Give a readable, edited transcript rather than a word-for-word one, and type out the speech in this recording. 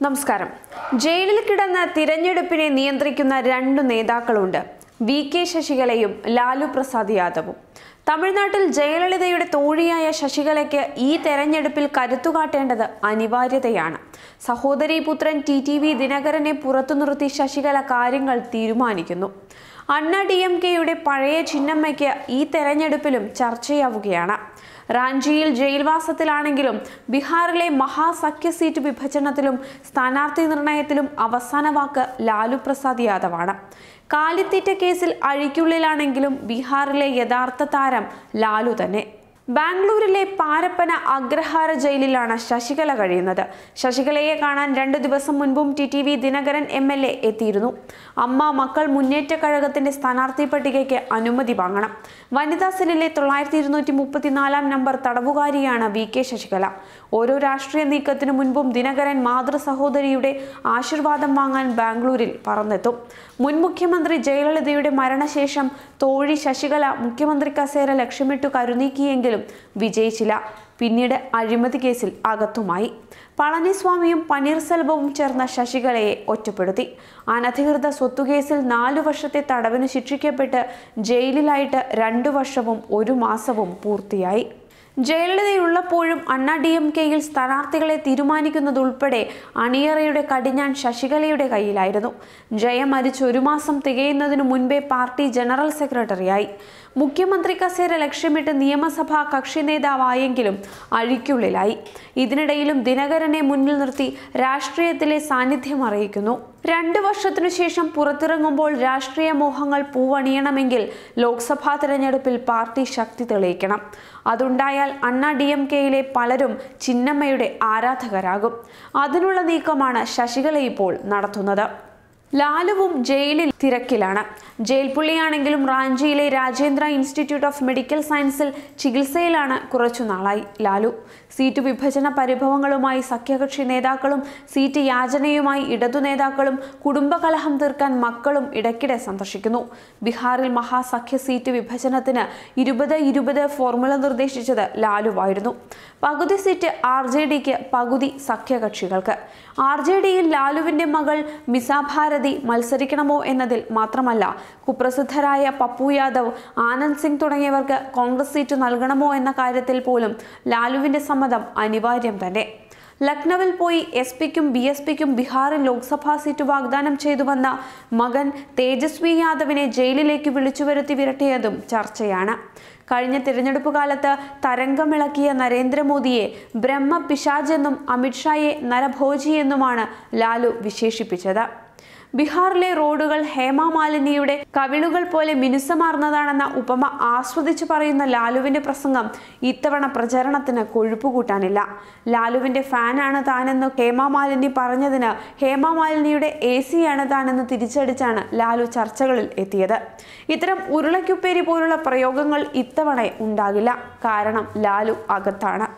നമസ്കാരം. ജയിലിൽ കിടന്ന തിരഞ്ഞെടുപ്പിനെ നിയന്ത്രിക്കുന്ന രണ്ട് നേതാക്കളുണ്ട്. വി.കെ. ശശികലയും ലാലു പ്രസാദ് യാദവും. തമിഴ്നാട്ടിൽ ജയലളിതയുടെ തോഴിയായ ശശികലയ്ക്ക് ഈ തെരഞ്ഞെടുപ്പിൽ കരുത്തുകാട്ടേണ്ടത് അനിവാര്യതയാണ്. സഹോദരീപുത്രൻ ടി.വി. ദിനകരനെ പുറത്തു നിർത്തി ശശികല കാര്യങ്ങൾ തീരുമാനിക്കുന്നു. അണ്ണാ-ഡി.എം.കെയുടെ പഴയ ചിന്നമ്മയ്ക്ക് ഈ തെരഞ്ഞെടുപ്പിലും ചർച്ചയാവുകയാണ്. റാഞ്ചിയിൽ ജയിൽവാസത്തിലാണെങ്കിലും ബീഹാറിലെ മഹാസഖ്യ സീറ്റ് വിഭജനത്തിലും സ്ഥാനാർത്ഥി നിർണയത്തിലും അവസാന വാക്ക് ലാലു പ്രസാദ് യാദവാണ്. കാലിത്തീറ്റ കേസിൽ അഴിക്കുള്ളിലാണെങ്കിലും ബീഹാറിലെ യഥാർത്ഥ താരം ലാലു തന്നെ. ബാംഗ്ലൂരിലെ പാരപ്പന അഗ്രഹാര ജയിലിലാണ് ശശികല കഴിയുന്നത്. ശശികലയെ കാണാൻ 2 ദിവസം മുൻപും ടി.വി. ദിനകരൻ എം.എൽ.എ. എത്തിയിരുന്നു. അമ്മ മക്കൾ മുന്നേറ്റ കഴകത്തിന്റെ സ്ഥാനാർത്ഥി പട്ടികയ്ക്ക് അനുമതി വാങ്ങണം. വനിതാ സെല്ലിലെ 9234 നമ്പർ തടവുകാരിയാണ് വി.കെ. ശശികല. ഓരോ രാഷ്ട്രീയ നീക്കത്തിനു മുൻപും ദിനകരൻ മാതൃ സഹോദരിയുടെ ആശീർവാദം വാങ്ങാൻ ബാംഗ്ലൂരിൽ പറന്നെത്തും. മുൻ മുഖ്യമന്ത്രി ജയലളിതയുടെ മരണശേഷം തോഴി ശശികല മുഖ്യമന്ത്രി കസേര ലക്ഷ്യമിട്ടു കരുനീക്കിയെങ്കിലും വിജയിച്ചില്ല. പിന്നീട് അഴിമതി കേസിൽ അകത്തുമായി. പളനിസ്വാമിയും പനീർസെൽവവും ചേർന്ന ശശികലയെ ഒറ്റപ്പെടുത്തി. അനധികൃത സ്വത്തുകേസിൽ 4 വർഷത്തെ തടവിന് ശിക്ഷിക്കപ്പെട്ട് ജയിലിലായിട്ട് 2 വർഷവും 1 മാസവും പൂർത്തിയായി. ജയലളിതയുള്ളപ്പോഴും അണ്ണാ-ഡി.എം.കെയിൽ സ്ഥാനാർത്ഥികളെ തീരുമാനിക്കുന്നതുൾപ്പെടെ അണിയറയുടെ കടിഞ്ഞാൺ ശശികലയുടെ കയ്യിലായിരുന്നു. ജയ മരിച്ച് 1 മാസം തികയുന്നതിനു മുൻപേ പാർട്ടി ജനറൽ സെക്രട്ടറിയായി. മുഖ്യമന്ത്രി കസേര ലക്ഷ്യമിട്ട് നിയമസഭാ കക്ഷി നേതാവായെങ്കിലും അഴിക്കുള്ളിലായി. ഇതിനിടയിലും ദിനകരനെ മുന്നിൽ നിർത്തി രാഷ്ട്രീയത്തിലെ സാന്നിധ്യം അറിയിക്കുന്നു. 2 വർഷത്തിനു ശേഷം പുറത്തിറങ്ങുമ്പോൾ രാഷ്ട്രീയ മോഹങ്ങൾ പൂവണിയണമെങ്കിൽ ലോക്സഭാ തെരഞ്ഞെടുപ്പിൽ പാർട്ടി ശക്തി തെളിയിക്കണം. അതുണ്ടായാൽ അണ്ണാ-ഡി.എം.കെയിലെ പലരും ചിന്നമ്മയുടെ ആരാധകരാകും. അതിനുള്ള നീക്കമാണ് ശശികല ഇപ്പോൾ നടത്തുന്നത്. ലാലുവും ജയിലിൽ തിരക്കിലാണ്. ജയിൽ പുള്ളിയാണെങ്കിലും റാഞ്ചിയിലെ രാജേന്ദ്ര ഇൻസ്റ്റിറ്റ്യൂട്ട് ഓഫ് മെഡിക്കൽ സയൻസിൽ ചികിത്സയിലാണ് കുറച്ചുനാളായി ലാലു. സീറ്റ് വിഭജന പരിഭവങ്ങളുമായി സഖ്യകക്ഷി നേതാക്കളും സീറ്റ് യാചനയുമായി ഇടതു നേതാക്കളും കുടുംബകലഹം തീർക്കാൻ മക്കളും ഇടയ്ക്കിടെ സന്ദർശിക്കുന്നു. ബീഹാറിൽ മഹാസഖ്യ സീറ്റ് വിഭജനത്തിന് 20-20 ഫോർമുല നിർദ്ദേശിച്ചത് ലാലുവായിരുന്നു. പകുതി സീറ്റ് RJDക്ക്, പകുതി സഖ്യകക്ഷികൾക്ക്. RJDയിൽ ലാലുവിന്റെ മകൾ മിസ ഭാരതി മത്സരിക്കണമോ എന്നതിൽ മാത്രമല്ല, കുപ്രസിദ്ധരായ പപ്പു യാദവ്, ആനന്ദ് സിംഗ് തുടങ്ങിയവർക്ക് കോൺഗ്രസ് സീറ്റ് നൽകണമോ എന്ന കാര്യത്തിൽ പോലും ലാലുവിന്റെ സമ്മതം അനിവാര്യം തന്നെ. ലക്നൌവിൽ പോയി SP-ക്കും BSPക്കും ബീഹാറിൽ ലോക്സഭാ സീറ്റ് വാഗ്ദാനം ചെയ്തു വന്ന മകൻ തേജസ്വി യാദവിനെ ജയിലിലേക്ക് വിളിച്ചുവരുത്തി വിരട്ടിയതും ചർച്ചയാണ്. കഴിഞ്ഞ തിരഞ്ഞെടുപ്പ് കാലത്ത് തരംഗമിളക്കിയ നരേന്ദ്രമോദിയെ ബ്രഹ്മ പിശാചെന്നും അമിത്ഷായെ നരഭോജിയെന്നുമാണ് ലാലു വിശേഷിപ്പിച്ചത്. ബീഹാറിലെ റോഡുകൾ ഹേമ മാലിനിയുടെ കവിളുകൾ പോലെ മിനുസമാർന്നതാണെന്ന ഉപമ ആസ്വദിച്ചു പറയുന്ന ലാലുവിന്റെ പ്രസംഗം ഇത്തവണ പ്രചരണത്തിന് കൊഴുപ്പുകൂട്ടാനില്ല. ലാലുവിന്റെ ഫാനാണ് താനെന്ന് ഹേമ മാലിനി പറഞ്ഞതിന് ഹേമ മാലിനിയുടെ AC-യാണ് താനെന്ന് തിരിച്ചടിച്ചാണ് ലാലു ചർച്ചകളിൽ എത്തിയത്. ഇത്തരം ഉരുളക്കുപ്പേരി പോലുള്ള പ്രയോഗങ്ങൾ ഇത്തവണ ഉണ്ടാകില്ല. കാരണം ലാലു അകത്താണ്.